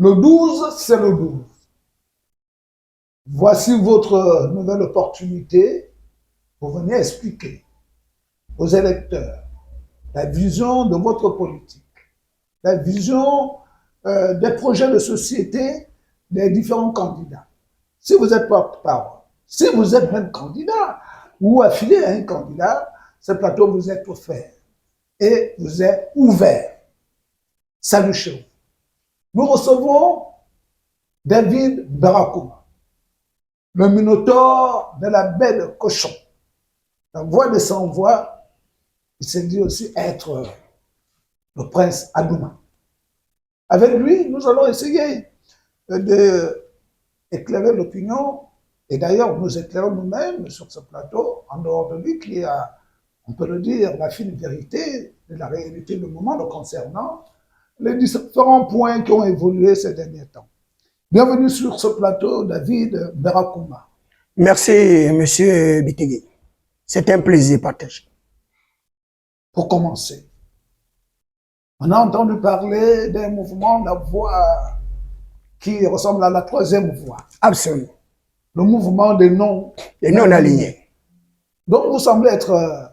Le 12, c'est le 12. Voici votre nouvelle opportunité pour venir expliquer aux électeurs la vision de votre politique, la vision des projets de société des différents candidats. Si vous êtes porte-parole, si vous êtes même candidat ou affilié à un candidat, ce plateau vous est offert et vous est ouvert. Salut chez vous. Nous recevons David Barakouma, le minotaure de la baie de Cochon. La voix de sans voix, il s'est dit aussi être le prince Adouma. Avec lui, nous allons essayer d'éclairer l'opinion, et d'ailleurs, nous éclairons nous-mêmes sur ce plateau, en dehors de lui, qui a, on peut le dire, la fine vérité de la réalité du moment le concernant, les différents points qui ont évolué ces derniers temps. Bienvenue sur ce plateau, David Barakouma. Merci, monsieur Bitégui. C'est un plaisir partagé. Pour commencer, on a entendu parler d'un mouvement, la voix qui ressemble à la troisième voie. Absolument. Le mouvement des non-alignés. Donc, vous semblez être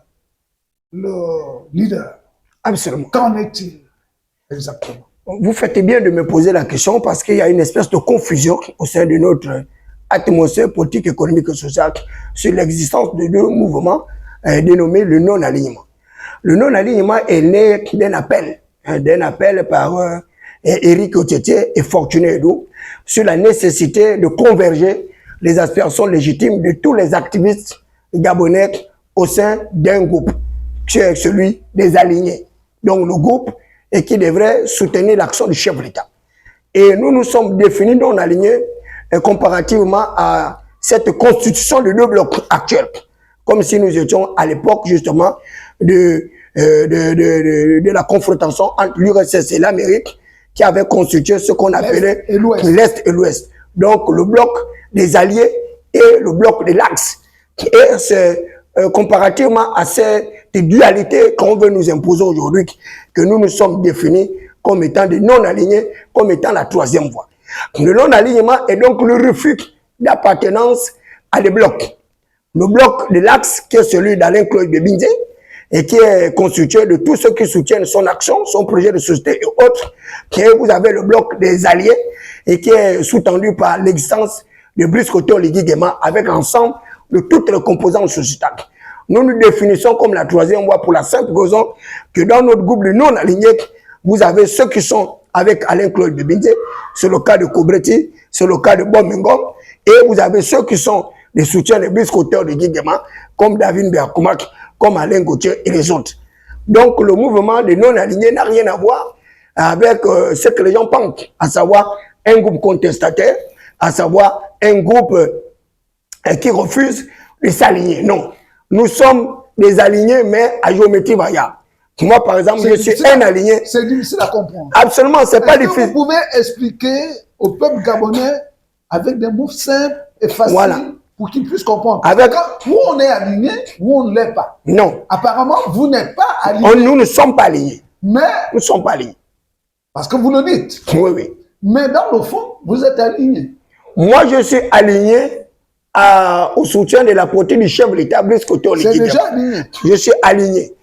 le leader. Absolument. Qu'en est-il exactement? Vous faites bien de me poser la question parce qu'il y a une espèce de confusion au sein de notre atmosphère politique, économique et sociale sur l'existence de deux mouvements dénommés le non-alignement. Le non-alignement est né d'un appel par Éric Otietier et Fortuné Edou sur la nécessité de converger les aspirations légitimes de tous les activistes gabonais au sein d'un groupe, qui est celui des alignés. Donc le groupe et qui devrait soutenir l'action du chef de l'État. Et nous nous sommes définis non alignés comparativement à cette constitution de deux blocs actuels, comme si nous étions à l'époque justement de la confrontation entre l'URSS et l'Amérique qui avait constitué ce qu'on appelait l'Est et l'Ouest. Donc le bloc des Alliés et le bloc de l'Axe. Et c'est comparativement à cette dualité qu'on veut nous imposer aujourd'hui, que nous nous sommes définis comme étant des non-alignés, comme étant la troisième voie. Le non-alignement est donc le refus d'appartenance à des blocs. Le bloc de l'Axe, qui est celui d'Alain-Claude Bebinze, et qui est constitué de tous ceux qui soutiennent son action, son projet de société et autres. Et vous avez le bloc des Alliés, et qui est sous-tendu par l'existence de Brice Oligui Nguema, avec l'ensemble de toutes les composantes sociétales. Nous nous définissons comme la troisième voie pour la simple raison que dans notre groupe de non-alignés, vous avez ceux qui sont avec Alain-Claude Bebinze, c'est le cas de Kobretti, c'est le cas de Bomingom, et vous avez ceux qui sont des soutiens de Brice Oligui Nguema, comme David Barakouma, comme Alain Gauthier et les autres. Donc le mouvement des non-alignés n'a rien à voir avec ce que les gens pensent, à savoir un groupe contestataire, à savoir un groupe qui refuse de s'aligner. Non. Nous sommes des alignés, mais à géométrie variable. Moi, par exemple, je suis un aligné. C'est difficile à comprendre. Absolument, c'est pas difficile. Vous pouvez expliquer au peuple gabonais avec des mots simples et faciles, voilà, pour qu'ils puissent comprendre. Avec où on est aligné, où on ne l'est pas. Non. Apparemment, vous n'êtes pas aligné. Nous ne sommes pas alignés. Mais nous ne sommes pas alignés. Parce que vous le dites. Oui, oui. Mais dans le fond, vous êtes aligné. Moi, je suis aligné au soutien de la politique du chef de l'État, Brice Oligui Nguema. C'est déjà aligné. Je suis aligné.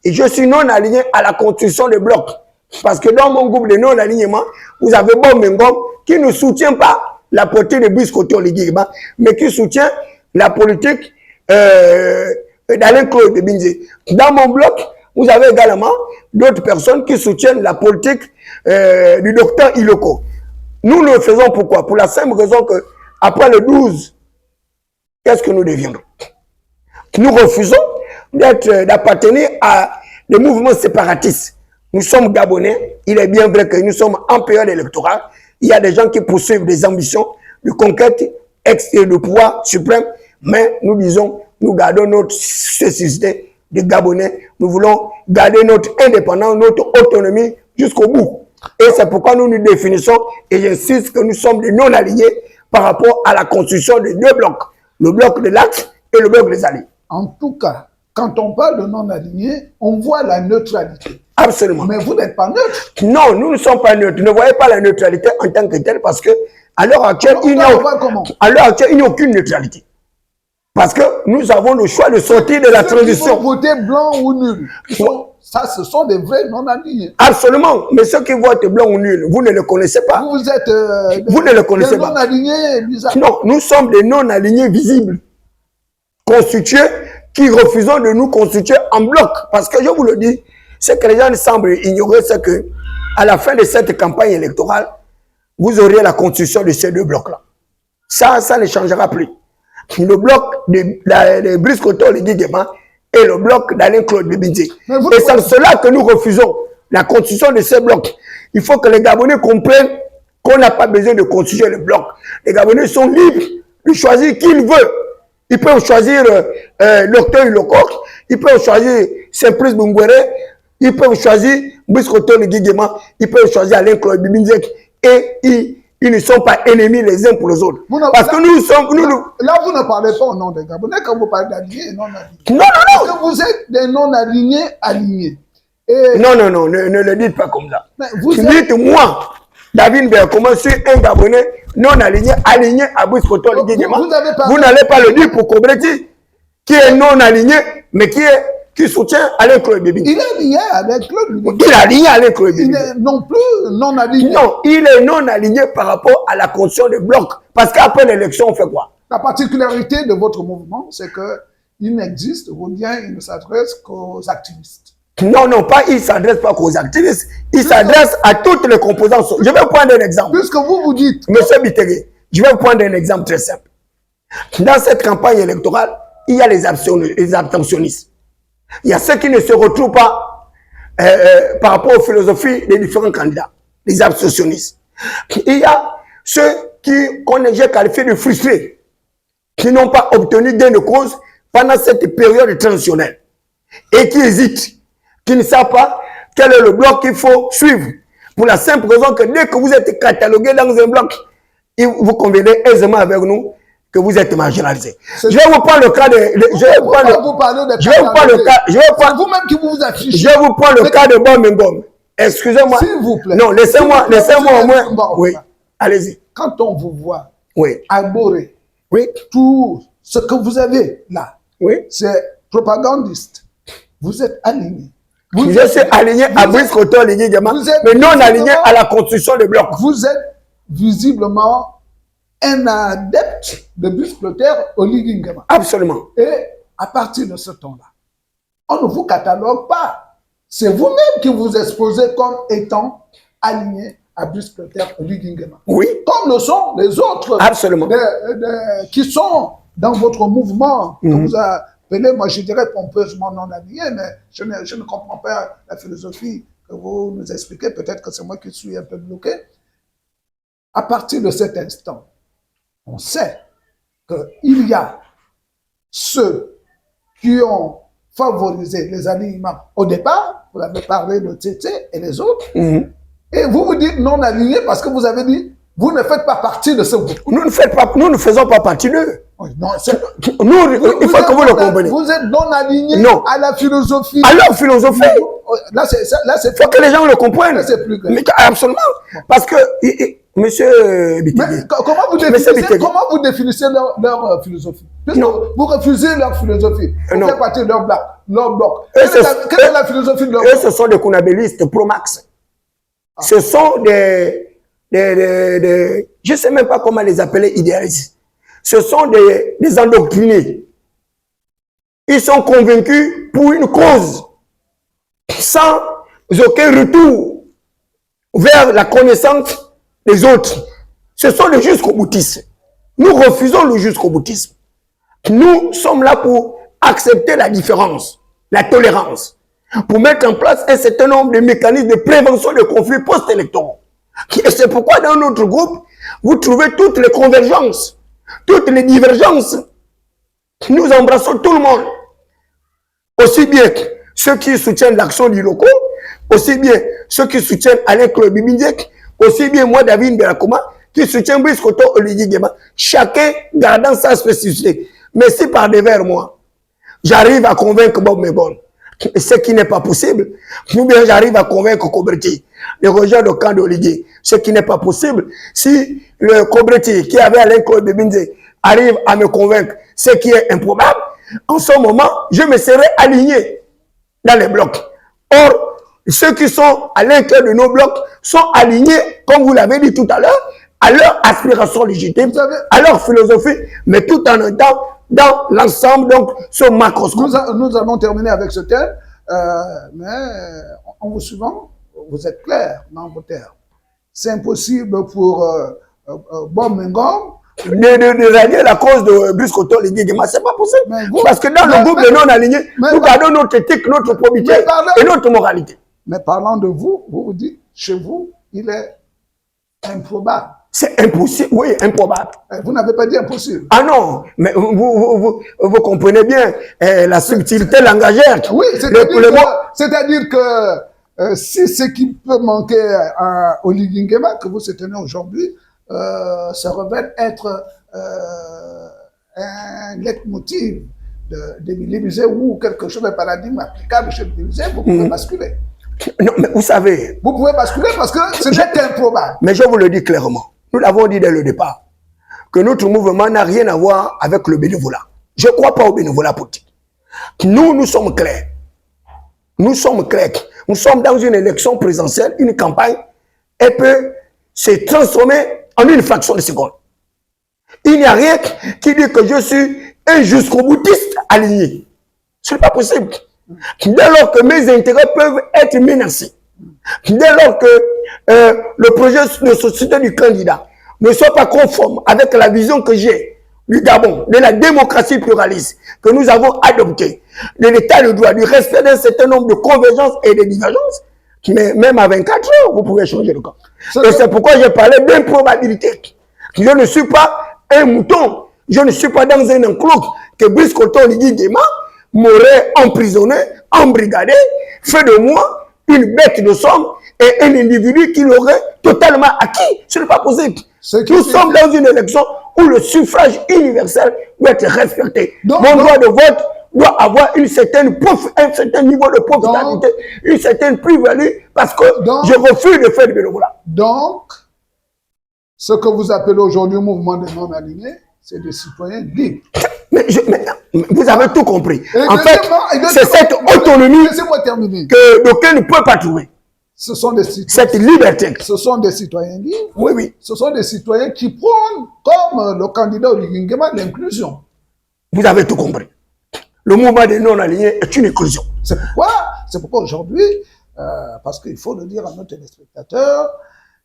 Et je suis non aligné à la construction des blocs. Parce que dans mon groupe de non-alignement, vous avez Bomingom qui ne soutient pas la politique de Brice Oligui Nguema, mais qui soutient la politique d'Alain-Claude Bebinze. Dans mon bloc, vous avez également d'autres personnes qui soutiennent la politique du docteur Iloko. Nous le faisons pourquoi? Pour la simple raison que après le 12, qu'est-ce que nous deviendrons? Nous refusons d'appartenir à des mouvements séparatistes. Nous sommes Gabonais. Il est bien vrai que nous sommes en période électorale. Il y a des gens qui poursuivent des ambitions de conquête de pouvoir suprême. Mais nous disons, nous gardons notre cécité de Gabonais. Nous voulons garder notre indépendance, notre autonomie jusqu'au bout. Et c'est pourquoi nous nous définissons, et j'insiste que nous sommes des non-alignés par rapport à la construction de deux blocs. Le bloc de l'Axe et le bloc des Alliés. En tout cas, quand on parle de non-aligné, on voit la neutralité. Absolument. Mais vous n'êtes pas neutre. Non, nous ne sommes pas neutres. Ne voyez pas la neutralité en tant que telle parce que à l'heure actuelle, il n'y a aucune neutralité. Parce que nous avons le choix de sortir de la transition. Ceux qui vont voter blanc ou nul, ça, ce sont des vrais non-alignés. Absolument. Mais ceux qui votent blanc ou nul, vous ne le connaissez pas. Vous êtes vous ne le connaissez pas. Non-alignés bizarres. Non, nous sommes des non-alignés visibles. Constitués, qui refusons de nous constituer en bloc. Parce que je vous le dis, ce que les gens semblent ignorer, c'est que à la fin de cette campagne électorale, vous aurez la constitution de ces deux blocs-là. Ça ne changera plus. Le bloc de Brice Koto-Oligui Nguema et le bloc d'Alain Claude Bibindé. Et c'est cela que nous refusons, la constitution de ces blocs. Il faut que les Gabonais comprennent qu'on n'a pas besoin de constituer le bloc. Les Gabonais sont libres de choisir qui ils veulent. Ils peuvent choisir Docteur Ilokok, ils peuvent choisir Simplice Bungwere, ils peuvent choisir Brice Koto-Oligui Nguema, ils peuvent choisir Alain Claude Bibindé et ils ne sont pas ennemis les uns pour les autres. Parce que nous sommes... Là, vous ne parlez pas au nom des Gabonais quand vous parlez d'alignés et non-alignés. Non, non, non. Parce que vous êtes des non-alignés alignés. Et... Non, non, non, ne le dites pas comme ça. Dites, moi, David Béa, comment je suis un Gabonais non-aligné, aligné à Brice Koto-Oligui Nguema. Vous n'allez pas le dire pour Kobreti, qui est non-aligné, mais qui soutient Alain Claude Bibindé. Il est aligné avec Claude Bibindé. Il est aligné avec Claude Bibindé. Il n'est non plus non aligné. Non, il est non aligné par rapport à la constitution de bloc. Parce qu'après l'élection, on fait quoi? La particularité de votre mouvement, c'est qu'il n'existe, ou bien il ne s'adresse qu'aux activistes. Non, non, pas il ne s'adresse pas qu'aux activistes. Il s'adresse à toutes les composantes. Je vais prendre un exemple. Puisque vous dites... Monsieur Bitéré, je vais prendre un exemple très simple. Dans cette campagne électorale, il y a les abstentionnistes. Il y a ceux qui ne se retrouvent pas par rapport aux philosophies des différents candidats, les abstentionnistes. Il y a ceux j'ai qualifié de frustrés, qui n'ont pas obtenu gain de cause pendant cette période transitionnelle et qui hésitent, qui ne savent pas quel est le bloc qu'il faut suivre. Pour la simple raison que dès que vous êtes catalogué dans un bloc, vous convenez aisément avec nous que vous êtes marginalisé. Je vais vous prendre le cas de... Je vais vous prendre le cas... C'est vous-même qui vous affichez. Je vais vous prendre le cas de Bom. Excusez-moi. S'il vous plaît. Non, laissez-moi au moins... Oui, allez-y. Quand on vous voit arborer tout ce que vous avez là, c'est propagandiste. Vous êtes aligné. Je suis aligné à Brice Koto-Oligui Nguema, mais non aligné à la construction de bloc. Vous êtes visiblement un adepte de Brice Koto-Oligui Nguema. Absolument. Et à partir de ce temps-là, on ne vous catalogue pas. C'est vous-même qui vous exposez comme étant aligné à Brice Koto-Oligui Nguema. Oui. Comme le sont les autres. Absolument. Qui sont dans votre mouvement, que vous appelez, moi je dirais pompeusement non aligné, mais je ne comprends pas la philosophie que vous nous expliquez. Peut-être que c'est moi qui suis un peu bloqué. À partir de cet instant, on sait qu'il y a ceux qui ont favorisé les alignements au départ. Vous avez parlé de Tété et les autres. Et vous vous dites non aligné parce que vous avez dit vous ne faites pas partie de ce groupe. Nous ne faisons pas partie d'eux. Oui, non, il faut que vous le compreniez. Vous êtes non aligné à la philosophie. À leur philosophie. Là, c'est faut que les gens le comprennent. C'est plus clair. Mais absolument. Parce que, monsieur Bitégui. Comment vous définissez leur philosophie? Vous refusez leur philosophie. Vous faites partie de leur bloc. Quelle est la philosophie de leur bloc? Ce sont des kunabélistes pro-max. Ce sont des je ne sais même pas comment les appeler idéalistes. Ce sont des endoctrinés. Ils sont convaincus pour une cause, sans aucun retour vers la connaissance des autres. Ce sont les jusqu'au-boutistes. Nous refusons le jusqu'au-boutisme. Nous sommes là pour accepter la différence, la tolérance, pour mettre en place un certain nombre de mécanismes de prévention de conflits post-électoraux. Et c'est pourquoi dans notre groupe, vous trouvez toutes les convergences, toutes les divergences. Nous embrassons tout le monde. Aussi bien ceux qui soutiennent l'action du loco, aussi bien ceux qui soutiennent Alain Claude Bibindé, aussi bien moi, David Belakoma, qui soutient Brice Koto-Oligui Nguema. Chacun gardant sa spécificité. Mais si par devers moi, j'arrive à convaincre Bob Megon, ce qui n'est pas possible, ou bien j'arrive à convaincre Kobreti, le rejoint de camp d'Olivier, ce qui n'est pas possible. Si le Kobreti qui avait Alain Claude Bebinze arrive à me convaincre, ce qui est improbable, en ce moment, je me serai aligné dans les blocs. Or, ceux qui sont à l'intérieur de nos blocs sont alignés, comme vous l'avez dit tout à l'heure, à leur aspiration légitime, à leur philosophie, mais tout en étant dans l'ensemble, donc, ce macroscope. Nous allons terminer avec ce thème, mais en vous suivant, vous êtes clair dans vos termes. C'est impossible pour Bob Mengom de régler la cause de Brice Koto Ligigema, c'est pas possible. Parce que dans le groupe de non-alignés, nous gardons notre éthique, notre probité et notre moralité. Mais parlant de vous, vous dites, chez vous, il est improbable. C'est impossible, oui, improbable. Vous n'avez pas dit impossible. Ah non, mais vous comprenez bien la subtilité langagière. Oui, c'est-à-dire que si ce qui peut manquer à Olivier Nguema, que vous soutenez aujourd'hui, ça révèle être un leitmotiv de l'Élysée ou quelque chose de paradigme applicable chez l'Élysée, vous pouvez basculer. Non, mais vous savez... Vous pouvez basculer parce que c'est improbable. Mais je vous le dis clairement, nous l'avons dit dès le départ, que notre mouvement n'a rien à voir avec le bénévolat. Je ne crois pas au bénévolat politique. Nous sommes clairs. Nous sommes clairs. Nous sommes dans une élection présidentielle, une campagne, et peut se transformer en une fraction de seconde. Il n'y a rien qui dit que je suis un jusqu'au boutiste aligné. Ce n'est pas possible. Dès lors que mes intérêts peuvent être menacés, dès lors que le projet de société du candidat ne soit pas conforme avec la vision que j'ai du Gabon, de la démocratie pluraliste que nous avons adoptée, de l'état de droit, du respect d'un certain nombre de convergences et de divergences, mais même à 24 heures, vous pouvez changer le camp. Et c'est pourquoi j'ai parlé d'improbabilité. Je ne suis pas un mouton, je ne suis pas dans un enclos que Brice Koto Ligigema m'aurait emprisonné, embrigadé, fait de moi une bête de somme et un individu qui l'aurait totalement acquis. Ce n'est pas possible. Nous sommes dans une élection où le suffrage universel doit être respecté. Mon droit de vote doit avoir un certain niveau de profitabilité, une certaine plus-value, parce que je refuse de faire du bénévolat. Donc, ce que vous appelez aujourd'hui mouvement des non-alignés, c'est des citoyens libres. Mais vous avez tout compris. En fait, c'est cette autonomie que d'aucuns ne peuvent pas trouver. Ce sont des citoyens, cette liberté. Ce sont des citoyens libres. Oui, oui. Ce sont des citoyens qui prônent, comme le candidat Olivier Nguema, l'inclusion. Vous avez tout compris. Le mouvement des non-alignés est une inclusion. C'est pourquoi aujourd'hui, parce qu'il faut le dire à nos téléspectateurs,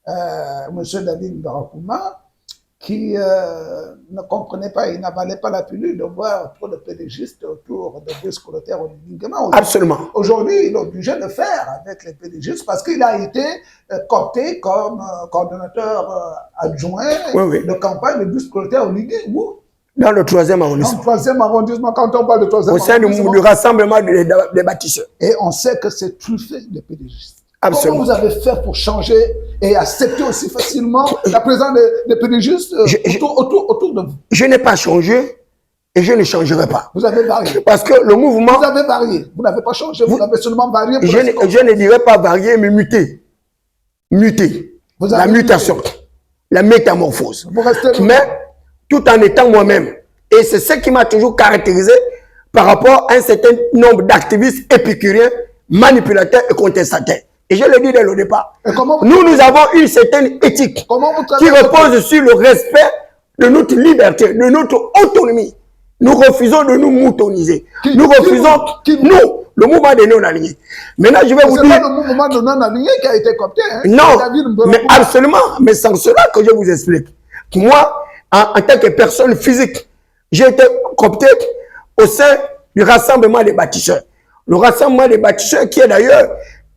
M. David Barakouma, qui ne comprenait pas, il n'avalait pas la pilule de voir trop de pédégistes autour de Brice Clotaire Olivier Nguema. Absolument. Aujourd'hui, il est obligé de faire avec les pédégistes parce qu'il a été coopté comme coordonnateur adjoint de campagne de Brice Clotaire Olivier. Dans le 3e arrondissement. Dans le 3e arrondissement, quand on parle de 3e arrondissement. Au sein du rassemblement des bâtisseurs. Et on sait que c'est truffé de pédégistes. Absolument. Comment vous avez fait pour changer et accepter aussi facilement la présence des pédégistes autour de vous? Je n'ai pas changé et je ne changerai pas. Vous avez varié. Parce que le mouvement... Vous avez varié. Vous n'avez pas changé, vous avez seulement varié. Je ne dirais pas varié, mais muté. Muté. La mutation. La métamorphose. Mais tout en étant moi-même. Et c'est ce qui m'a toujours caractérisé par rapport à un certain nombre d'activistes épicuriens, manipulateurs et contestataires. Et je le dis dès le départ. Nous avons une certaine éthique qui repose sur le respect de notre liberté, de notre autonomie. Nous refusons de nous moutoniser. Nous refusons, nous, le mouvement des non-alignés. Maintenant, je vais vous dire... C'est pas le mouvement des non-alignés qui a été coopté. Hein? Non, mais absolument. Mais sans cela que je vous explique. Moi, en tant que personne physique, j'ai été coopté au sein du rassemblement des bâtisseurs. Le rassemblement des bâtisseurs qui est d'ailleurs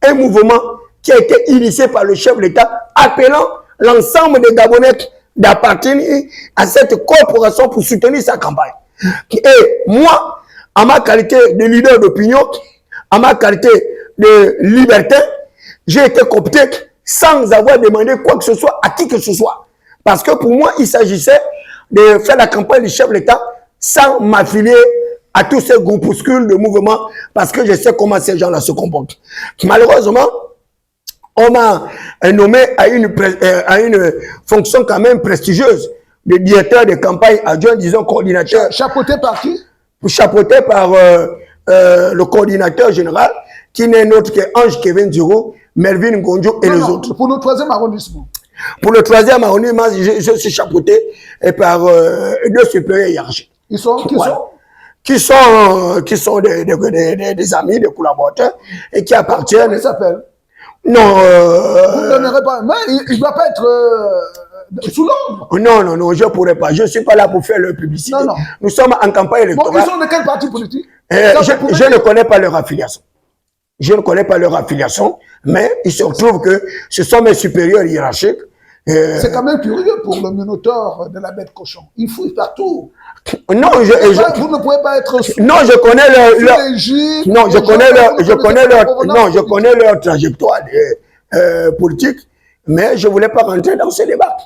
un mouvement qui a été initié par le chef de l'État appelant l'ensemble des Gabonais d'appartenir à cette corporation pour soutenir sa campagne. Et moi, en ma qualité de leader d'opinion, en ma qualité de libertin, j'ai été coopté sans avoir demandé quoi que ce soit à qui que ce soit. Parce que pour moi, il s'agissait de faire la campagne du chef de l'État sans m'affilier à tous ces groupuscules de mouvements parce que je sais comment ces gens-là se comportent. Malheureusement, on m'a nommé à une fonction quand même prestigieuse de directeur de campagne adjoint, disons coordinateur. Chapeauté par qui? Chapeauté par le coordinateur général, qui n'est autre que Ange Kevin Duro, Melvin Gondjo et les autres. Pour le 3e arrondissement. Pour le 3e arrondissement, je suis chapeauté par deux supérieurs hiérarchiques. Ils sont qui sont qui sont des amis, des collaborateurs et qui appartiennent. Comment ils s'appellent? Non. Vous ne donnerez pas. Mais il ne doit pas être sous l'ombre. Non, je ne pourrais pas. Je ne suis pas là pour faire leur publicité. Non. Nous sommes en campagne électorale. Bon, ils sont de quel parti politique? Je ne connais pas leur affiliation. Je ne connais pas leur affiliation, mais il se trouve que ce sont mes supérieurs hiérarchiques. C'est quand même curieux pour le minotaure de la bête cochon. Il fouille partout. Non, vous ne pouvez pas être non, je connais je connais leur trajectoire politique, mais je ne voulais pas rentrer dans ce débat.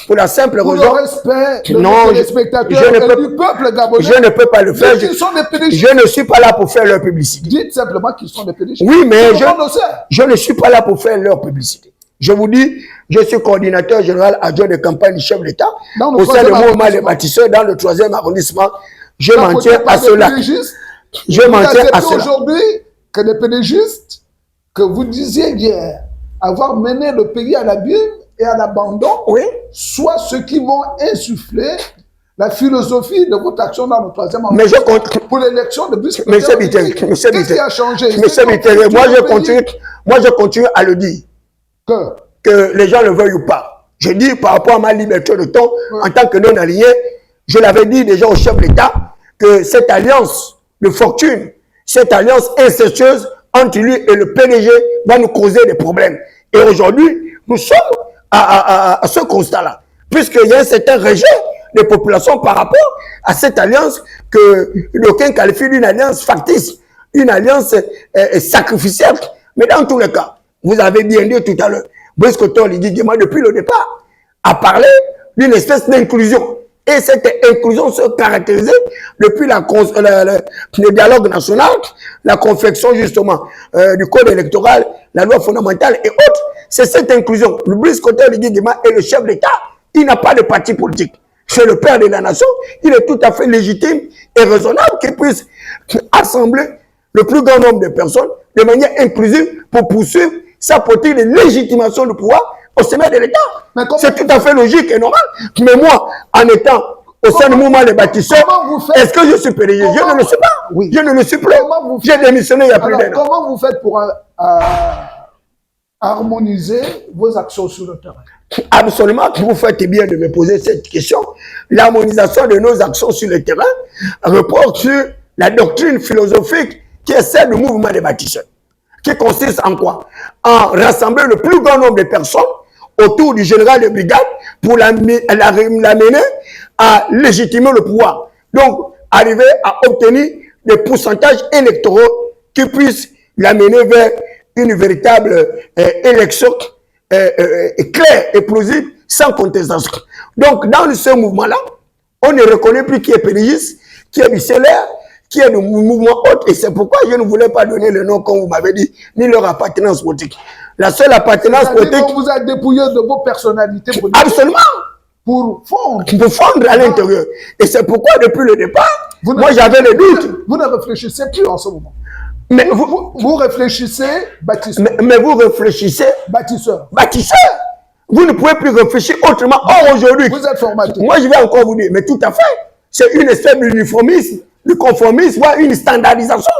Pour la simple raison. Le respect des spectateurs et du peuple gabonais. Je ne peux pas le faire. Je ne suis pas là pour faire leur publicité. Dites simplement qu'ils sont des pédichistes. Oui, mais je ne suis pas là pour faire leur publicité. Je vous dis, je suis coordinateur général adjoint de campagne du chef d'État au sein du mouvement des bâtisseurs dans le 3e arrondissement. Je m'en tiens à cela. Je m'en tiens à cela. Aujourd'hui, que les pédégistes, que vous disiez hier, avoir mené le pays à l'abîme et à l'abandon, oui, soit ceux qui vont insuffler la philosophie de votre action dans le 3e arrondissement. Mais je compte pour l'élection de Brice. Qu'est-ce qui a changé? Moi, je continue à le dire. Que les gens le veuillent ou pas. Je dis par rapport à ma liberté de ton, en tant que non-aligné, je l'avais dit déjà au chef d'État que cette alliance de fortune, cette alliance incestueuse entre lui et le PDG va nous causer des problèmes. Et aujourd'hui, nous sommes à ce constat-là, puisqu'il y a un certain rejet des populations par rapport à cette alliance que d'aucuns qualifient d'une alliance factice, une alliance sacrificielle. Mais dans tous les cas, vous avez bien dit tout à l'heure, Brice Oligui Nguema, depuis le départ, a parlé d'une espèce d'inclusion. Et cette inclusion se caractérisait depuis le dialogue national, la confection justement du code électoral, la loi fondamentale et autres. C'est cette inclusion. Le Brice Oligui Nguema est le chef d'État. Il n'a pas de parti politique. C'est le père de la nation. Il est tout à fait légitime et raisonnable qu'il puisse assembler le plus grand nombre de personnes de manière inclusive pour poursuivre sa politique de légitimation du pouvoir au sommet de l'État. C'est tout à fait logique et normal. Mais moi, en étant au sein du mouvement des bâtisseurs, est-ce que je suis PDG? Je ne le suis pas. Oui. Je ne le suis plus. J'ai démissionné il y a plus d'un an. Comment vous faites pour harmoniser vos actions sur le terrain? Absolument, vous faites bien de me poser cette question. L'harmonisation de nos actions sur le terrain repose sur la doctrine philosophique qui est celle du mouvement des bâtisseurs. Qui consiste en quoi? En rassembler le plus grand nombre de personnes autour du général de brigade pour l'amener à légitimer le pouvoir. Donc, arriver à obtenir des pourcentages électoraux qui puissent l'amener vers une véritable élection claire et plausible, sans contestation. Donc, dans ce mouvement-là, on ne reconnaît plus qui est pédagogiste, qui est bicellaire, qui est du mouvement autre, et c'est pourquoi je ne voulais pas donner le nom, comme vous m'avez dit, ni leur appartenance politique. La seule appartenance politique... On vous a dépouillé de vos personnalités politiques. Absolument. Pour fondre. Pour fondre à l'intérieur. Et c'est pourquoi, depuis le départ, moi j'avais le doute. Vous ne réfléchissez plus en ce moment. Mais vous réfléchissez bâtisseur. Mais vous réfléchissez bâtisseur. Bâtisseur. Vous ne pouvez plus réfléchir autrement. Or, aujourd'hui... Vous êtes formaté. Moi, je vais encore vous dire, mais tout à fait. C'est une espèce d'uniformisme, de conformisme, voire une standardisation.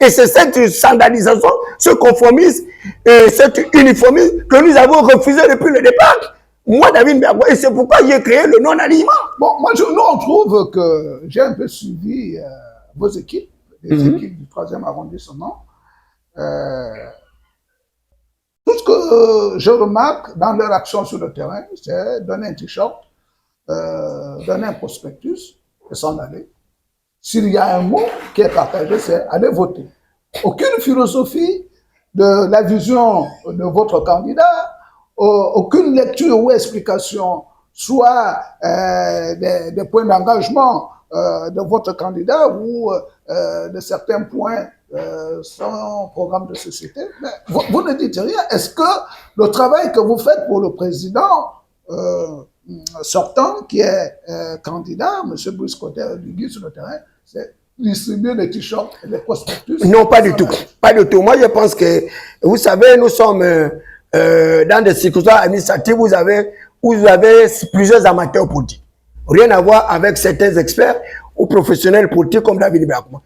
Et c'est cette standardisation, ce conformisme, et cet uniformisme que nous avons refusé depuis le départ. Moi, David Bergouin, et c'est pourquoi j'ai créé le non-alignement. Bon, moi, nous, on trouve que j'ai un peu suivi vos équipes, les équipes du 3e arrondissement. Tout ce que je remarque dans leur action sur le terrain, c'est donner un t-shirt, donner un prospectus et s'en aller. S'il y a un mot qui est partagé, c'est aller voter. Aucune philosophie de la vision de votre candidat, aucune lecture ou explication, soit des points d'engagement de votre candidat ou de certains points son programme de société. Mais vous ne dites rien. Est-ce que le travail que vous faites pour le président sortant, qui est candidat, M. Brice Clotaire-Lugui sur le terrain, c'est distribuer les t-shirts et les prospectus? Non, pas du tout. Pas du tout. Moi, je pense que, vous savez, nous sommes dans des circonstances administratives, vous avez plusieurs amateurs politiques. Rien à voir avec certains experts ou professionnels politiques comme David Bergman.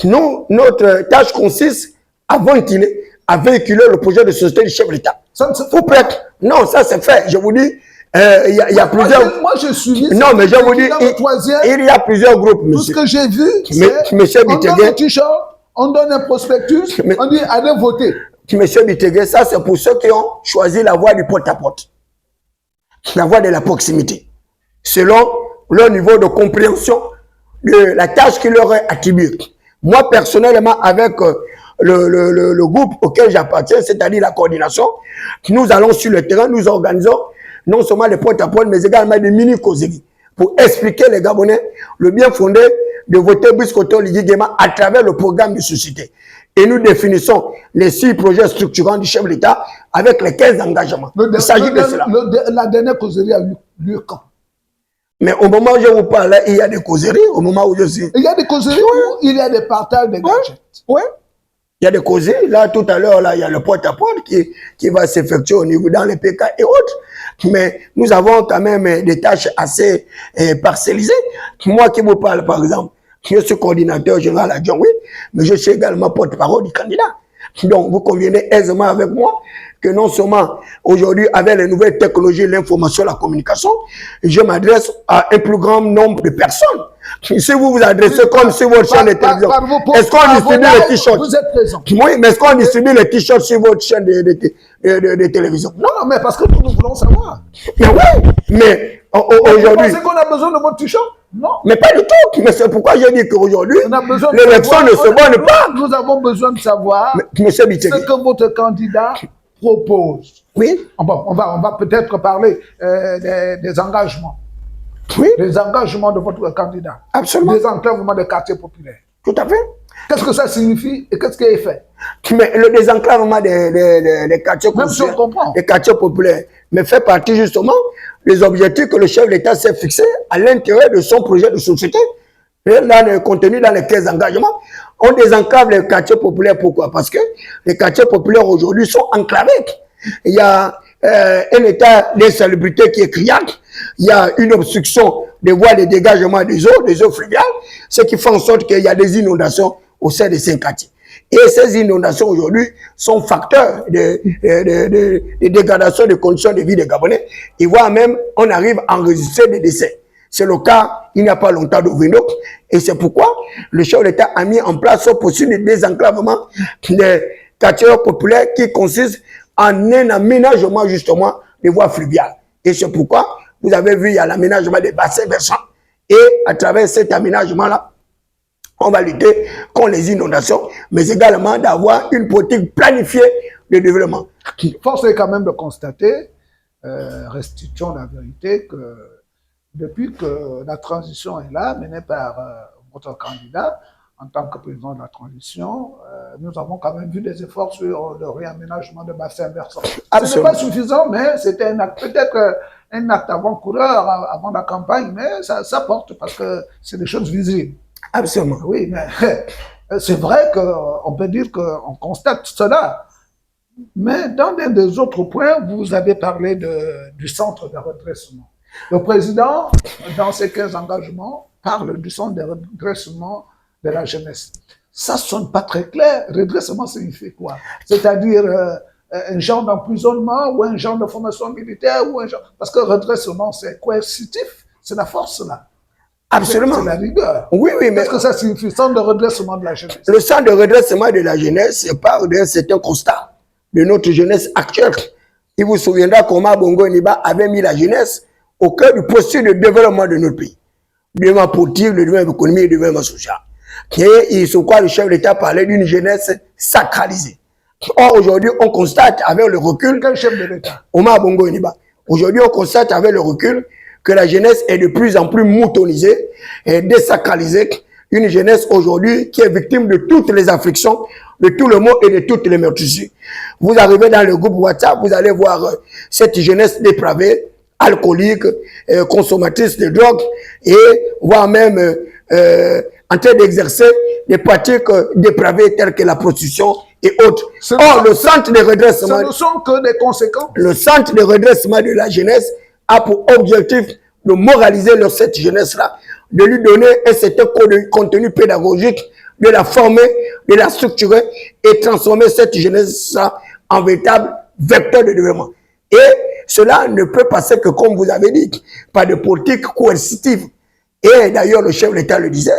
Nous, notre tâche consiste à véhiculer le projet de société du chef de l'État. Ça ne se fait pas. Non, ça c'est fait. Je vous dis, il y a plusieurs... Moi, je suis... Non, mais je vous dis, il y a plusieurs groupes, monsieur. Tout ce que j'ai vu, c'est... Monsieur on donne un t-shirt, on donne un prospectus, on dit allez voter. Monsieur Bitegué, ça c'est pour ceux qui ont choisi la voie du porte-à-porte. La voie de la proximité. Selon leur niveau de compréhension de la tâche qui leur est attribuée. Moi, personnellement, avec le groupe auquel j'appartiens, c'est-à-dire la coordination, nous allons sur le terrain, nous organisons non seulement des porte-à-porte, mais également des mini-causeries pour expliquer les Gabonais le bien fondé de voter Brice Clotaire-Lugui Nguema à travers le programme de société. Et nous définissons les 6 projets structurants du chef de l'État avec les 15 engagements. Il s'agit de cela. La dernière causerie a eu lieu quand? Mais au moment où je vous parle, il y a des causeries, au moment où je suis... Il y a des causeries où il y a des partages des gadgets. Oui. Il y a des causeries. Là, tout à l'heure, là, il y a le porte-à-porte qui va s'effectuer au niveau dans les PK et autres. Mais nous avons quand même des tâches assez parcellisées. Moi qui vous parle, par exemple, je suis coordinateur général adjoint, oui, mais je suis également porte-parole du candidat. Donc, vous convenez aisément avec moi que non seulement aujourd'hui, avec les nouvelles technologies, l'information, la communication, je m'adresse à un plus grand nombre de personnes. Si vous vous adressez comme sur votre chaîne de télévision, est-ce qu'on distribue les t-shirts? Vous êtes présent. Oui, mais est-ce qu'on distribue les t-shirts sur votre chaîne de télévision? Non, mais parce que nous voulons savoir. Mais oui, mais aujourd'hui... Vous pensez qu'on a besoin de votre t-shirt? Non. Mais pas du tout. Mais c'est pourquoi j'ai dit qu'aujourd'hui, l'élection ne se borne pas. Nous avons besoin de savoir Monsieur Bitegué, ce que votre candidat propose. Oui. On va peut-être parler des engagements. Oui. Les engagements de votre candidat. Absolument. Des enclavements des quartiers populaires. Tout à fait. Qu'est-ce que ça signifie et qu'est-ce qui est fait? Mais le désenclavement des quartiers populaires, même si on comprend, des quartiers populaires, mais fait partie justement des objectifs que le chef de l'État s'est fixé à l'intérieur de son projet de société. Et là, le contenu dans les 15 engagements, on désenclave les quartiers populaires. Pourquoi? Parce que les quartiers populaires aujourd'hui sont enclavés. Il y a un état d'insalubrité qui est criant. Il y a une obstruction des voies de dégagement des eaux fluviales, ce qui fait en sorte qu'il y a des inondations au sein de ces quartiers. Et ces inondations aujourd'hui sont facteurs de dégradation des conditions de vie des Gabonais. Et voire même, on arrive à enregistrer des décès. C'est le cas, il n'y a pas longtemps, de Vénoc. Et c'est pourquoi le chef de l'État a mis en place ce possible désenclavement des quartiers populaires qui consiste en un aménagement justement des voies fluviales. Et c'est pourquoi vous avez vu, il y a l'aménagement des bassins versants. Et à travers cet aménagement-là, on va lutter contre les inondations, mais également d'avoir une politique planifiée de développement. Force est quand même de constater, restituons la vérité, que depuis que la transition est là, menée par votre candidat, en tant que président de la transition, nous avons quand même vu des efforts sur le réaménagement de bassins versants. Ce n'est pas suffisant, mais c'était peut-être un acte avant-coureur, avant la campagne, mais ça porte parce que c'est des choses visibles. Absolument. Oui, mais c'est vrai qu'on peut dire qu'on constate cela. Mais dans l'un des autres points, vous avez parlé du centre de redressement. Le président, dans ses 15 engagements, parle du centre de redressement de la jeunesse. Ça ne sonne pas très clair. Redressement signifie quoi? C'est-à-dire un genre d'emprisonnement ou un genre de formation militaire ou un genre... Parce que redressement, c'est coercitif, c'est la force là. Absolument. C'est la rigueur. Oui, oui, mais... Qu'est-ce que ça signifie, centre de redressement de la jeunesse? Le centre de redressement de la jeunesse part d'un certain constat de notre jeunesse actuelle. Il vous souviendra comment Bongo Niba avait mis la jeunesse au cœur du processus de développement de notre pays. Le développement politique, le développement économique et le développement social. Et sur quoi le chef de l'État parlait d'une jeunesse sacralisée. Or, aujourd'hui, on constate avec le recul... Quel chef de l'État? Omar Bongo Niba. Aujourd'hui, on constate avec le recul que la jeunesse est de plus en plus moutonisée et désacralisée. Une jeunesse aujourd'hui qui est victime de toutes les afflictions, de tout le mot et de toutes les meurtrissures. Vous arrivez dans le groupe WhatsApp, vous allez voir cette jeunesse dépravée, alcoolique, consommatrice de drogue, et voire même en train d'exercer des pratiques dépravées telles que la prostitution et autres. Or, le centre de redressement... Ce ne sont que des conséquences. Le centre de redressement de la jeunesse a pour objectif de moraliser cette jeunesse-là, de lui donner un certain contenu pédagogique, de la former, de la structurer et transformer cette jeunesse-là en véritable vecteur de développement. Et cela ne peut passer que, comme vous avez dit, par de politiques coercitives. Et d'ailleurs, le chef de l'État le disait,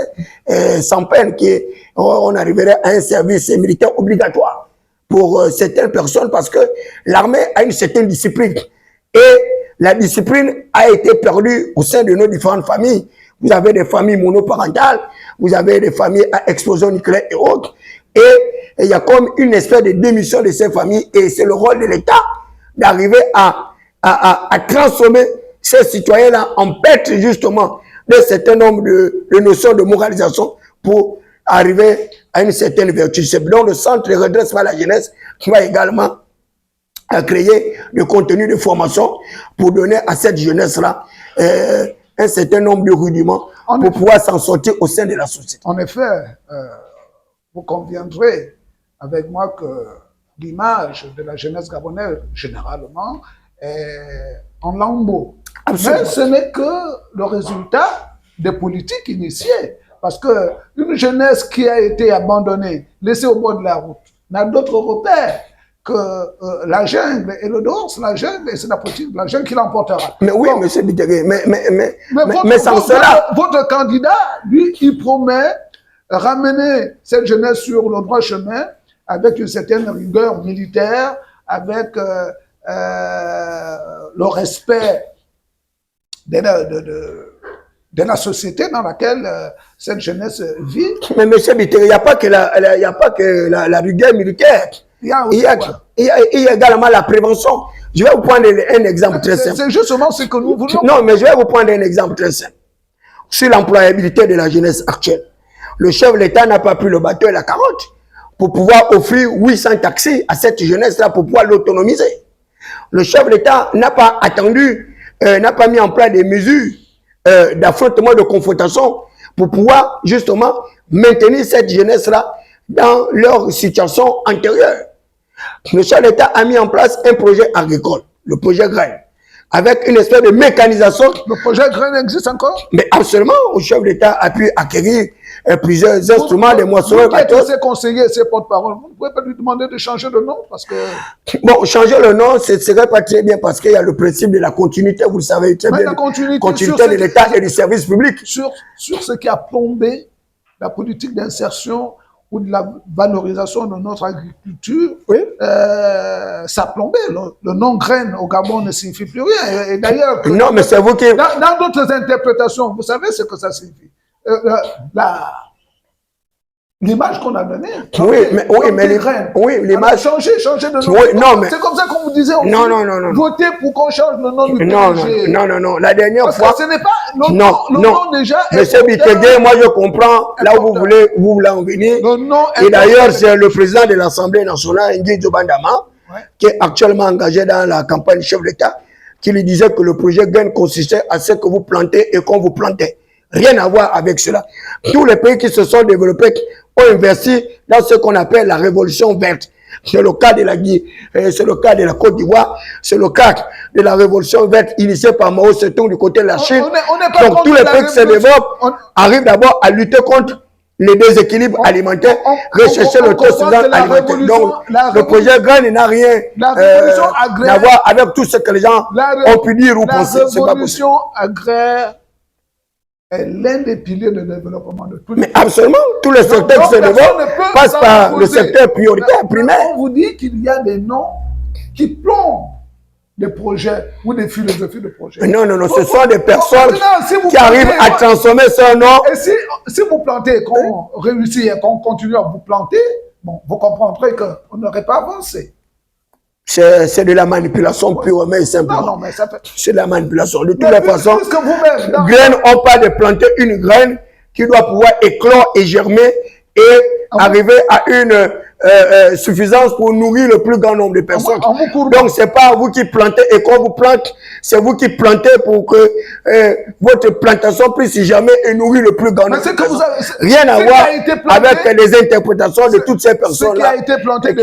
sans peine qu'on arriverait à un service militaire obligatoire pour certaines personnes parce que l'armée a une certaine discipline. Et la discipline a été perdue au sein de nos différentes familles. Vous avez des familles monoparentales, vous avez des familles à explosion nucléaire et autres. Et il y a comme une espèce de démission de ces familles et c'est le rôle de l'État d'arriver à transformer ces citoyens-là en perte justement d'un certain nombre de notions de moralisation pour arriver à une certaine vertu. C'est donc le centre de redressement de la jeunesse qui va également créer le contenu de formation pour donner à cette jeunesse-là un certain nombre de rudiments pour pouvoir s'en sortir au sein de la société. En effet, vous conviendrez avec moi que l'image de la jeunesse gabonaise, généralement, est en lambeaux. Absolument. Mais ce n'est que le résultat des politiques initiées. Parce qu'une jeunesse qui a été abandonnée, laissée au bord de la route, n'a d'autre repère que la jungle et le dehors, c'est la jungle et c'est la politique de la jungle qui l'emportera. Mais oui, bon, M. Bitéré, mais sans cela... Votre candidat, lui, il promet ramener cette jeunesse sur le droit chemin avec une certaine rigueur militaire, avec le respect de la société dans laquelle cette jeunesse vit. Mais M. Bitéré, il n'y a pas que la rigueur militaire. Il y a également la prévention. Je vais vous prendre un exemple très simple. C'est justement ce que nous voulons. Non, mais je vais vous prendre un exemple très simple. Sur l'employabilité de la jeunesse actuelle. Le chef de l'État n'a pas pris le bateau et la carotte pour pouvoir offrir 800 taxis à cette jeunesse-là pour pouvoir l'autonomiser. Le chef de l'État n'a pas attendu, n'a pas mis en place des mesures d'affrontement, de confrontation pour pouvoir justement maintenir cette jeunesse-là dans leur situation antérieure. Le chef de l'État a mis en place un projet agricole, le projet Grain, avec une espèce de mécanisation. Le projet Grain existe encore? Mais absolument, le chef de l'État a pu acquérir plusieurs instruments, des moissonneurs, bateaux. Ses conseillers, ses porte-parole, vous ne pouvez pas lui demander de changer de nom parce que... Bon, changer le nom, ce ne serait pas très bien parce qu'il y a le principe de la continuité, vous le savez très bien. La continuité de l'État et du service public. Sur ce qui a plombé la politique d'insertion ou de la valorisation de notre agriculture, oui. Ça a plombé. Le nom graine au Gabon ne signifie plus rien. Et d'ailleurs, non, mais c'est vous qui... Dans d'autres interprétations, vous savez ce que ça signifie. L'image qu'on a donnée. L'image. Changer de nom. Oui, non, mais... C'est comme ça qu'on vous disait. Non. Votez pour qu'on change le nom du PDG. Non. La dernière fois. Parce que ce n'est pas le nom déjà. Monsieur Bitégé, moi je comprends là où vous voulez en venir. Et d'ailleurs, c'est le président de l'Assemblée nationale, Nguy Zobandama, qui est actuellement engagé dans la campagne chef d'État, qui lui disait que le projet Grain consistait à ce que vous plantez et qu'on vous plantait. Rien à voir avec cela. Tous les pays qui se sont développés ont investi dans ce qu'on appelle la révolution verte. C'est le cas de la Guinée, c'est le cas de la Côte d'Ivoire, c'est le cas de la révolution verte initiée par Mao Tse-tung du côté de la Chine. Donc tous les pays qui se développent arrivent d'abord à lutter contre les déséquilibres alimentaires, rechercher l'autosuffisance alimentaire. Donc le projet Grain n'a rien à voir avec tout ce que les gens ont pu dire ou penser. La révolution agraire est l'un des piliers de développement de tout. Mais absolument, tous les secteurs qui se développent passent par le secteur prioritaire, primaire. On vous dit qu'il y a des noms qui plombent des projets ou des philosophies de projets. Non, ce sont des personnes qui arrivent à transformer ce nom. Et si vous plantez, qu'on réussit et qu'on continue à vous planter, bon, vous comprendrez qu'on n'aurait pas avancé. C'est de la manipulation purement et simplement. Non, mais ça fait... C'est de la manipulation. De toutes les façons, vous-même... graine, on parle de planter une graine qui doit pouvoir éclore et germer et arriver à une suffisance pour nourrir le plus grand nombre de personnes. Donc, c'est pas vous qui plantez et qu'on vous plante, c'est vous qui plantez pour que votre plantation puisse germer et nourrir le plus grand nombre de personnes. Rien à voir avec les interprétations de toutes ces personnes-là qui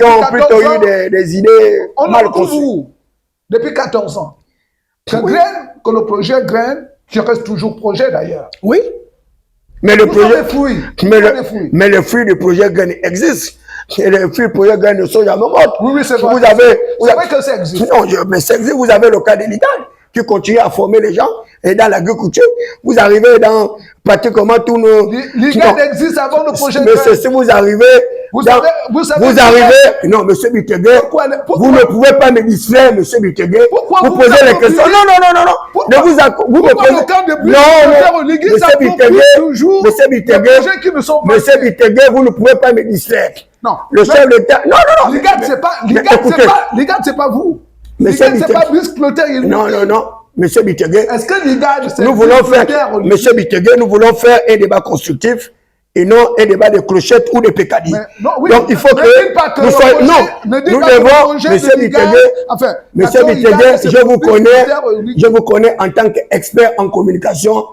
ont plutôt eu des idées mal conçues. Depuis 14 ans. Que graine, que le projet graine, qui reste toujours projet d'ailleurs. Oui. Mais le fruit du projet graine existe. Et les fruits du projet graine ne sont jamais morts. Oui, c'est vrai. C'est vrai que ça existe. Non, mais ça existe. Vous avez le cas de l'IGAD qui continue à former les gens. Et dans l'agriculture, vous arrivez dans pratiquement tous nos... L'IGAD existe avant le projet graine. Mais si vous arrivez... Vous arrivez... Non, monsieur Bitegué, vous ne pouvez pas me distraire, monsieur Bitegué. Vous posez les questions. Non. Ne vous me posez... Non, monsieur Bitegué, vous ne pouvez pas me distraire. Non. Le chef d'État... Non. L'IGAD, c'est pas vous. L'IGAD, c'est pas Brice Clotaire. Non. Monsieur Bitegué. Est-ce que l'IGAD, c'est... Monsieur Bitegué, nous voulons faire un débat constructif et non un débat de clochettes ou de pécadilles. Donc il faut que nous soyons... Non, nous devons, monsieur Bitegué, je vous connais en tant qu'expert en communication.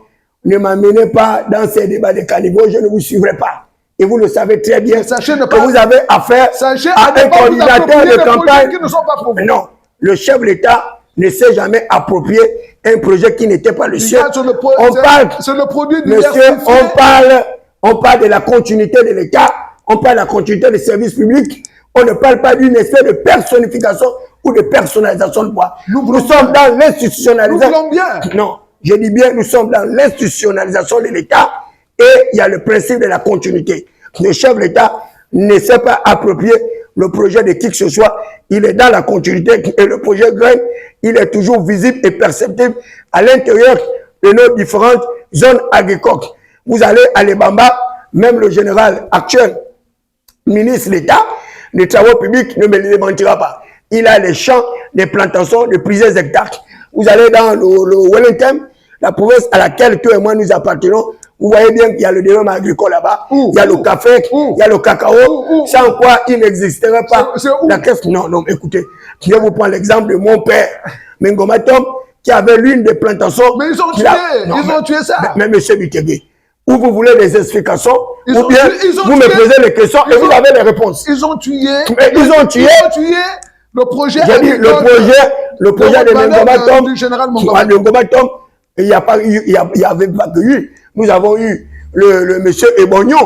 Ne m'amenez pas dans ces débats de caniveau, je ne vous suivrai pas. Et vous le savez très bien que vous avez affaire à un coordinateur de campagne. Mais non, le chef de l'État ne s'est jamais approprié un projet qui n'était pas le sien. C'est le produit du monsieur, on parle de la continuité de l'État, on parle de la continuité des services publics, on ne parle pas d'une espèce de personnification ou de personnalisation de pouvoir. Nous sommes dans l'institutionnalisation. Nous voulons bien. Non, je dis bien, nous sommes dans l'institutionnalisation de l'État et il y a le principe de la continuité. Le chef de l'État ne s'est pas approprié le projet de qui que ce soit, il est dans la continuité et le projet graine, il est toujours visible et perceptible à l'intérieur de nos différentes zones agricoles. Vous allez à l'Ebamba, même le général actuel, ministre d'État, des travaux publics, ne me le démentira pas. Il a les champs, des plantations de plusieurs hectares. Vous allez dans le Wellington, la province à laquelle toi et moi nous appartenons, vous voyez bien qu'il y a le développement agricole là-bas, il y a le café, il y a le cacao, sans quoi il n'existerait pas la caisse. Non, écoutez, je vais vous prendre l'exemple de mon père, Mengomatom, qui avait l'une des plantations. Mais ils ont tué ça. Mais monsieur Bitegué, ou vous voulez des explications, ou bien vous me posez les questions et vous avez les réponses. Ils ont tué. Mais ils ont tué le projet. J'ai dit le projet de Mengomatom, du général Mengomatom, il y avait pas que eu. Nous avons eu le monsieur Ebonyo,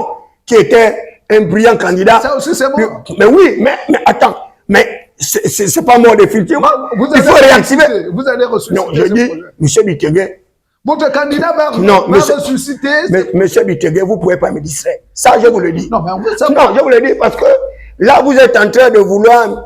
qui était un brillant candidat. Ça aussi, c'est bon. Mais oui, mais attends, mais c'est pas mort définitivement. Il faut réactiver. Vous allez ressusciter. Non, je dis, monsieur Bitegué. Votre candidat va ressusciter. Mais monsieur Bitegué, vous ne pouvez pas me distraire. Ça, je vous le dis. Non, je vous le dis parce que là, vous êtes en train de vouloir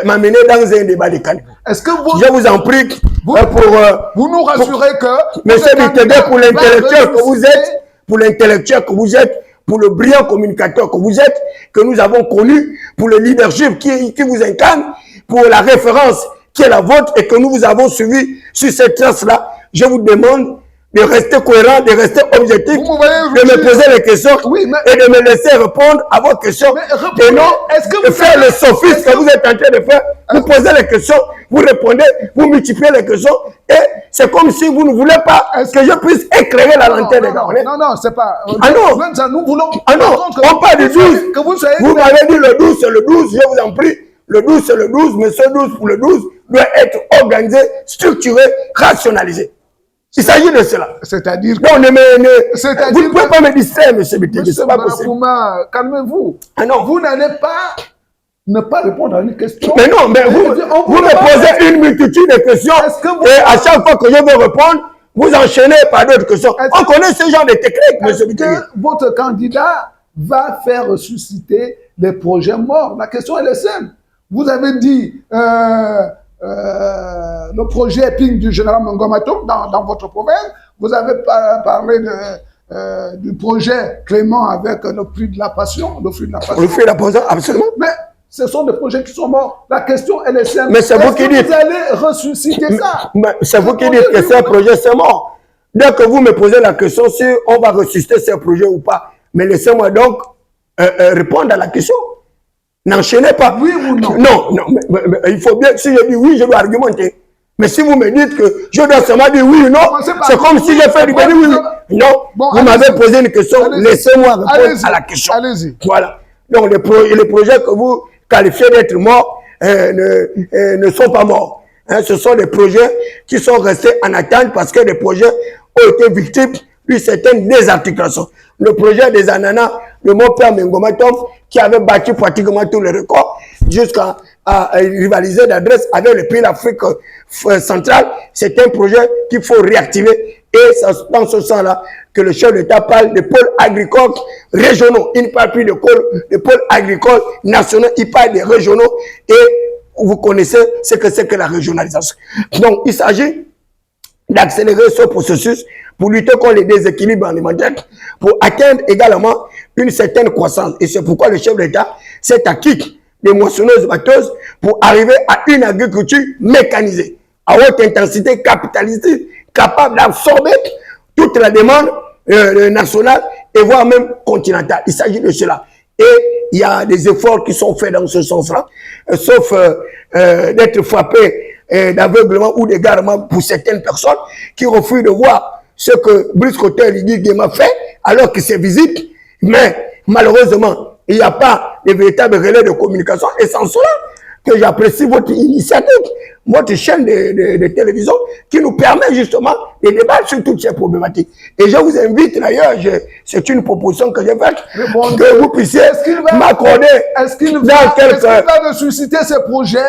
m'amener dans un débat de caniveau. Est-ce que vous... Je vous en prie, vous nous rassurez que... Monsieur Bitegué, pour l'intellectuel que vous êtes, pour le brillant communicateur que vous êtes, que nous avons connu, pour le leadership qui vous incarne, pour la référence qui est la vôtre et que nous vous avons suivi sur cette trace-là, je vous demande de rester cohérent, de rester objectif, de me poser les questions et de me laisser répondre à vos questions. Et non de faire le sophisme que vous êtes en train de faire. Vous posez les questions, vous répondez, vous multipliez les questions et c'est comme si vous ne voulez pas que je puisse éclairer la lanterne des Gabonais. Non, c'est pas... Ah non, nous voulons... Ah non, on parle du 12. Vous m'avez dit le 12, c'est le 12, je vous en prie. Le 12, c'est le 12, mais ce 12 pour le 12 doit être organisé, structuré, rationalisé. Il s'agit de cela. C'est-à-dire que... vous ne pouvez pas me distraire, monsieur Bitegué, c'est pas possible. Calmez-vous. Ah non. Vous n'allez pas ne pas répondre à une question. Mais non, mais vous me posez une multitude de questions et à chaque fois que je veux répondre, vous enchaînez par d'autres questions. On connaît ce genre de techniques, monsieur Bitegué. Votre candidat va faire ressusciter les projets morts. La question, elle est simple. Vous avez dit... le projet PING du général Mengomatom dans votre province. Vous avez parlé du projet Clément avec le fruit de la passion. Le fruit de la passion, absolument. Mais Ce sont des projets qui sont morts. La question, elle est simple. Mais c'est vous qui dites. Vous allez ressusciter ça. C'est vous qui dites que ces projets sont morts. Dès que vous me posez la question si on va ressusciter ces projets ou pas, mais laissez-moi donc répondre à la question. N'enchaînez pas. Oui ou non? Non, non, mais il faut bien, si je dis oui, je dois argumenter. Mais si vous me dites que je dois seulement dire oui ou non, c'est comme si j'ai fait du oui, oui. Non, bon, vous m'avez posé une question, laissez-moi répondre à la question. Allez-y. Voilà. Donc les projets que vous qualifiez d'être morts ne sont pas morts. Hein, ce sont des projets qui sont restés en attente parce que les projets ont été victimes d'une certaine désarticulation. Le projet des ananas de mon père Mengomatom, qui avait battu pratiquement tous les records, jusqu'à rivaliser d'adresse avec les pays d'Afrique centrale, c'est un projet qu'il faut réactiver. Et c'est dans ce sens-là que le chef d'État parle de pôles agricoles régionaux. Il ne parle plus de pôles agricoles nationaux, il parle des régionaux. Et vous connaissez ce que c'est que la régionalisation. Donc, il s'agit d'accélérer ce processus pour lutter contre les déséquilibres alimentaires, pour atteindre également une certaine croissance. Et c'est pourquoi le chef d'État s'est acquis des moissonneuses-batteuses pour arriver à une agriculture mécanisée, à haute intensité capitalistique, capable d'absorber toute la demande nationale et voire même continentale. Il s'agit de cela. Et il y a des efforts qui sont faits dans ce sens-là, sauf d'être frappés d'aveuglement ou d'égarement pour certaines personnes qui refusent de voir ce que Brice Koté Ligi Guéma fait, alors que c'est visible. Mais malheureusement, il n'y a pas de véritable relais de communication. Et sans cela, que j'apprécie votre initiative, votre chaîne de télévision, qui nous permet justement de débattre sur toutes ces problématiques. Et je vous invite d'ailleurs, c'est une proposition que j'ai faite, que vous puissiez m'accorder est-ce qu'il va ressusciter ces projets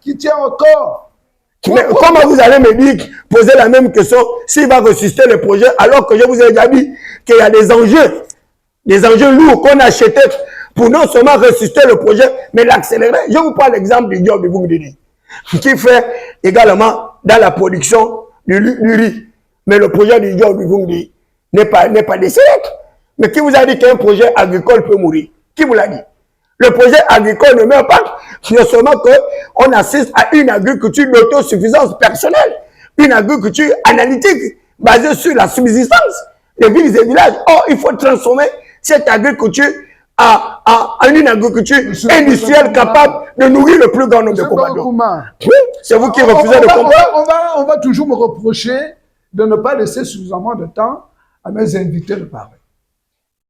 qui tiennent encore? Mais comment vous allez me dire, poser la même question, s'il va ressusciter le projet, alors que je vous ai déjà dit qu'il y a des enjeux lourds qu'on a achetés pour non seulement ressusciter le projet, mais l'accélérer. Je vous prends l'exemple du job de Vungdini, qui fait également dans la production du riz. Mais le projet du job de Vungdini n'est pas décédé. Mais qui vous a dit qu'un projet agricole peut mourir? Qui vous l'a dit? Le projet agricole ne meurt pas, non seulement qu'on assiste à une agriculture d'autosuffisance personnelle, une agriculture analytique basée sur la subsistance des villes et villages. Or, il faut transformer cette agriculture en une agriculture industrielle capable de nourrir le plus grand nombre de compatriotes. Oui, c'est vous qui refusez de comprendre. On va toujours me reprocher de ne pas laisser suffisamment de temps à mes invités de parler.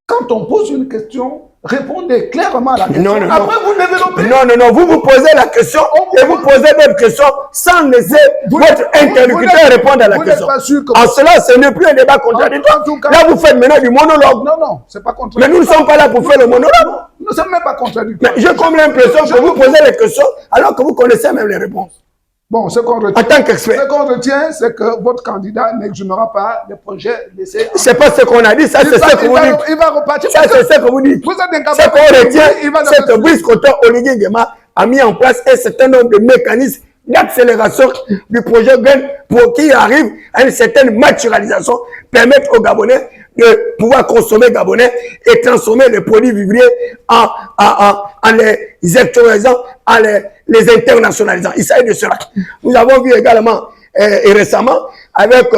Quand on pose une question, répondez clairement à la question. Non, après, vous développez. Non, vous posez la question et vous posez d'autres questions sans laisser votre interlocuteur répondre à la question. En cela, ce n'est plus un débat contradictoire. Là, vous faites maintenant du monologue. Non, c'est pas contradictoire. Mais nous ne sommes pas là pour faire le monologue. Non, c'est même pas contradictoire. Mais j'ai comme l'impression que vous posez les questions alors que vous connaissez même les réponses. Bon, ce qu'on retient, en tant qu'expert, ce qu'on retient, c'est que votre candidat n'exonera pas des projets laissés. C'est pas ce qu'on a dit, ça c'est ce que vous dites. Il va repartir. Ça c'est ce que vous dites. Vous êtes incapable. Ce qu'on retient, c'est que Brice Koté Oligui Nguema a mis en place un certain nombre de mécanismes d'accélération du projet GAIN pour qu'il arrive à une certaine maturalisation, permettre aux Gabonais de pouvoir consommer gabonais et transformer les produits vivriers en les externalisant, en les internationalisant. Il s'agit de cela. Nous avons vu également et récemment avec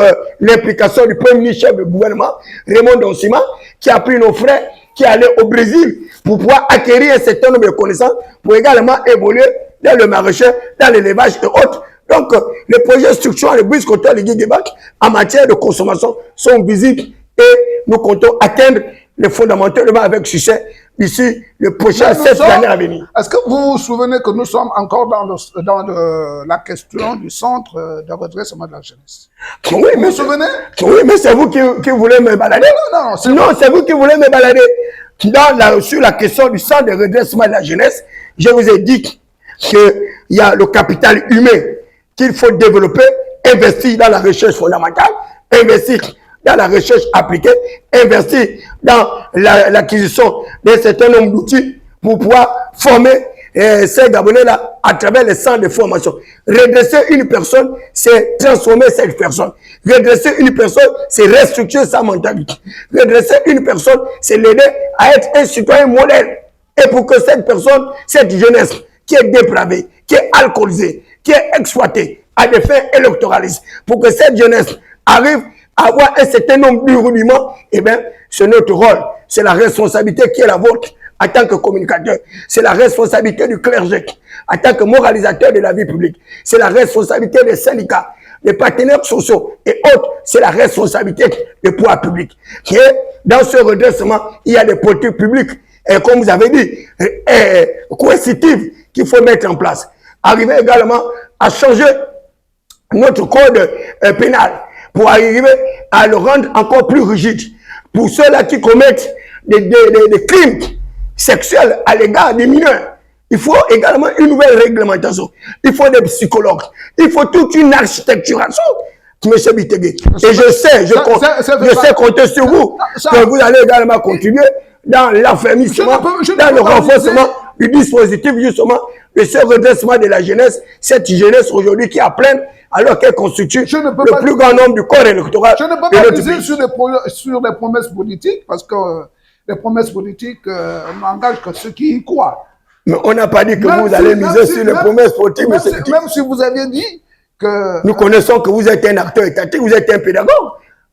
l'implication du premier ministre chef du gouvernement, Raymond Donsima, qui a pris nos frères qui allaient au Brésil pour pouvoir acquérir un certain nombre de connaissances pour également évoluer dans le maraîcher, dans l'élevage et autres. Donc, les projets structurants de Brice Koté Oligui Nguema en matière de consommation sont visibles et nous comptons atteindre les fondamentaux avec succès d'ici le prochain 7 années à venir. Est-ce que vous vous souvenez que nous sommes encore dans la question du centre de redressement de la jeunesse? Oui, vous vous souvenez? Oui, mais c'est vous qui voulez me balader. Non, c'est vous qui voulez me balader. Sur la question du centre de redressement de la jeunesse, je vous ai dit qu'il y a le capital humain qu'il faut développer, investir dans la recherche fondamentale, investir dans la recherche appliquée, investir dans l'acquisition d'un certain nombre d'outils pour pouvoir former ces Gabonais-là à travers les centres de formation. Redresser une personne, c'est transformer cette personne. Redresser une personne, c'est restructurer sa mentalité. Redresser une personne, c'est l'aider à être un citoyen modèle. Et pour que cette personne, cette jeunesse qui est dépravée, qui est alcoolisée, qui est exploitée à des fins électoralistes, pour que cette jeunesse arrive à avoir un certain nombre de rudiments, eh bien, c'est notre rôle, c'est la responsabilité qui est la vôtre en tant que communicateur, c'est la responsabilité du clergé en tant que moralisateur de la vie publique, c'est la responsabilité des syndicats, des partenaires sociaux et autres, c'est la responsabilité des pouvoirs publics. Et dans ce redressement, il y a des politiques publiques, et comme vous avez dit, coercitives qu'il faut mettre en place. Arriver également à changer notre code pénal pour arriver à le rendre encore plus rigide. Pour ceux-là qui commettent des crimes sexuels à l'égard des mineurs, il faut également une nouvelle réglementation. Il faut des psychologues. Il faut toute une architecturation. Monsieur Bitege. Et je sais compter sur vous que vous allez également continuer dans l'affermissement, dans le renforcement du dispositif justement de ce redressement de la jeunesse, cette jeunesse aujourd'hui qui a plein alors qu'elle constitue le plus grand nombre du corps électoral. Je ne peux pas miser sur des promesses politiques parce que les promesses politiques n'engagent que ceux qui y croient. Mais on n'a pas dit que vous allez miser sur les promesses politiques, monsieur. Même si vous aviez dit que... Nous connaissons que vous êtes un acteur étatique, vous êtes un pédagogue.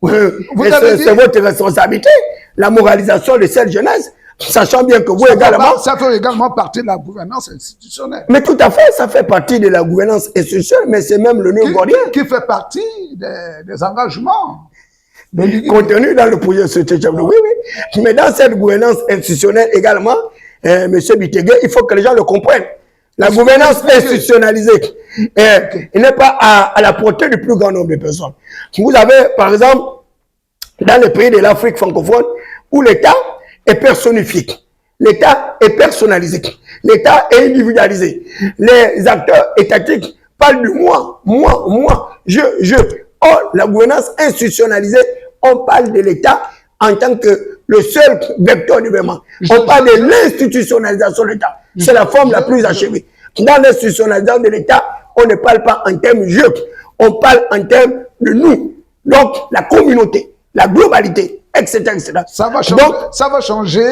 C'est votre responsabilité, la moralisation de cette jeunesse, sachant bien que vous également... Ça fait également partie de la gouvernance institutionnelle. Mais tout à fait, ça fait partie de la gouvernance institutionnelle, mais c'est même le nœud gordien. Qui fait partie des engagements. Contenu dans le projet de société. Oui, oui. Mais dans cette gouvernance institutionnelle également, monsieur Bitege, il faut que les gens le comprennent. La gouvernance institutionnalisée n'est pas à la portée du plus grand nombre de personnes. Vous avez, par exemple, dans les pays de l'Afrique francophone, où l'État est personnifié, l'État est personnalisé, l'État est individualisé. Les acteurs étatiques parlent du moi, je. Or, la gouvernance institutionnalisée, on parle de l'État en tant que le seul vecteur du gouvernement. On parle de l'institutionnalisation de l'État. C'est la forme la plus achevée. Dans l'institutionnalisation de l'État, on ne parle pas en termes je, on parle en termes de nous. Donc, la communauté, la globalité, etc. etc. Ça va changer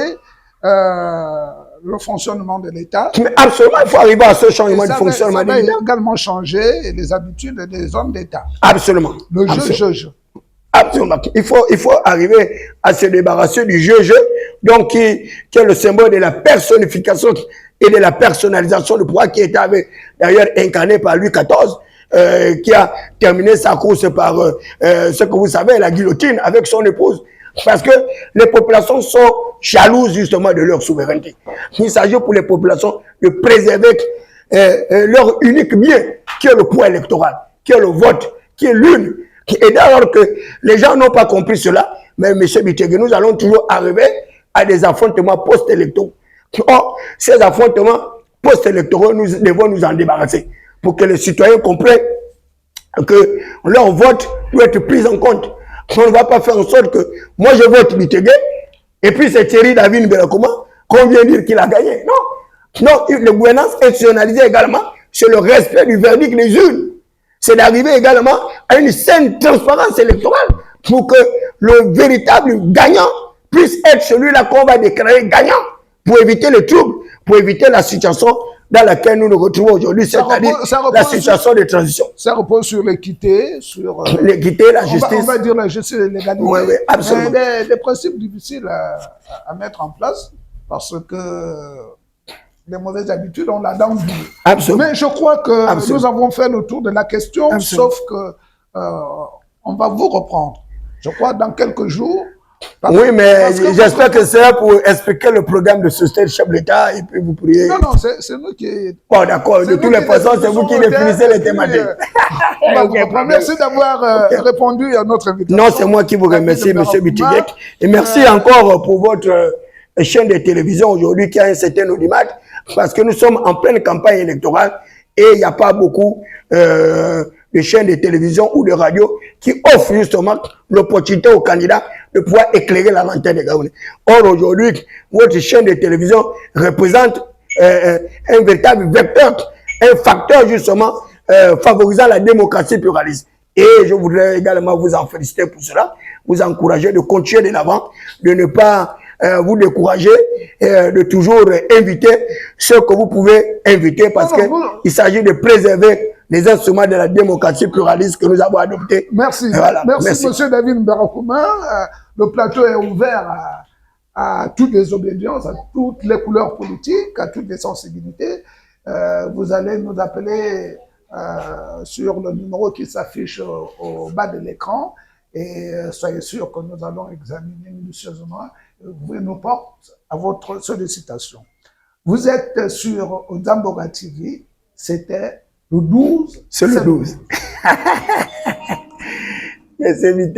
le fonctionnement de l'État. Mais absolument, il faut arriver à ce changement de fonctionnement de l'État. Ça va également changer les habitudes des hommes d'État. Absolument. Le jeu. Absolument. Il faut arriver à se débarrasser du jeu, donc qui est le symbole de la personnification et de la personnalisation du pouvoir qui est d'ailleurs incarné par Louis XIV, qui a terminé sa course par ce que vous savez, la guillotine avec son épouse. Parce que les populations sont jalouses justement de leur souveraineté. Il s'agit pour les populations de préserver leur unique bien, qui est le pouvoir électoral, qui est le vote, qui est l'une. Et alors que les gens n'ont pas compris cela, mais M. Bitege, nous allons toujours arriver à des affrontements post-électoraux. Or, ces affrontements post-électoraux, nous devons nous en débarrasser pour que les citoyens comprennent que leur vote doit être pris en compte. On ne va pas faire en sorte que moi je vote Bitege et puis c'est Thierry David Mbelakoma qu'on vient dire qu'il a gagné. Non, la gouvernance institutionnalisée également, c'est le respect du verdict des urnes. C'est d'arriver également à une saine transparence électorale pour que le véritable gagnant puisse être celui-là qu'on va déclarer gagnant pour éviter les troubles, pour éviter la situation dans laquelle nous nous retrouvons aujourd'hui, c'est-à-dire la situation de transition. Ça repose sur l'équité, sur... l'équité, la justice. On va dire la justice et l'égalité. Oui, absolument. Des principes difficiles à mettre en place parce que les mauvaises habitudes, on l'a dans le vie. Absolument. Mais je crois que nous avons fait le tour de la question, sauf que on va vous reprendre. Je crois dans quelques jours. Oui, mais j'espère que c'est pour expliquer le programme de société de chef de l'État et puis vous pourriez... Non, c'est nous qui... Bon, d'accord. De toutes les façons, c'est vous qui définissez les thématiques. Merci d'avoir répondu à notre invitation. Non, c'est moi qui vous remercie, M. Bitege. Et merci encore pour votre chaîne de télévision aujourd'hui qui a un certain audimat, parce que nous sommes en pleine campagne électorale et il n'y a pas beaucoup de chaînes de télévision ou de radio qui offrent justement l'opportunité aux candidats de pouvoir éclairer la lanterne des Gabonais. Or, aujourd'hui, votre chaîne de télévision représente un véritable vecteur, un facteur justement favorisant la démocratie pluraliste. Et je voudrais également vous en féliciter pour cela, vous encourager de continuer de l'avant, de ne pas vous décourager de toujours inviter ceux que vous pouvez inviter parce qu'il s'agit de préserver les instruments de la démocratie pluraliste que nous avons adoptés. Merci. Voilà. Merci, Monsieur David Mbarakouma. Le plateau est ouvert à toutes les obédiences, à toutes les couleurs politiques, à toutes les sensibilités. Vous allez nous appeler sur le numéro qui s'affiche au bas de l'écran et soyez sûr que nous allons examiner minutieusement nos portes à votre sollicitation. Vous êtes sur Zambora TV, c'était le 12. C'est le 12. Mais c'est vite.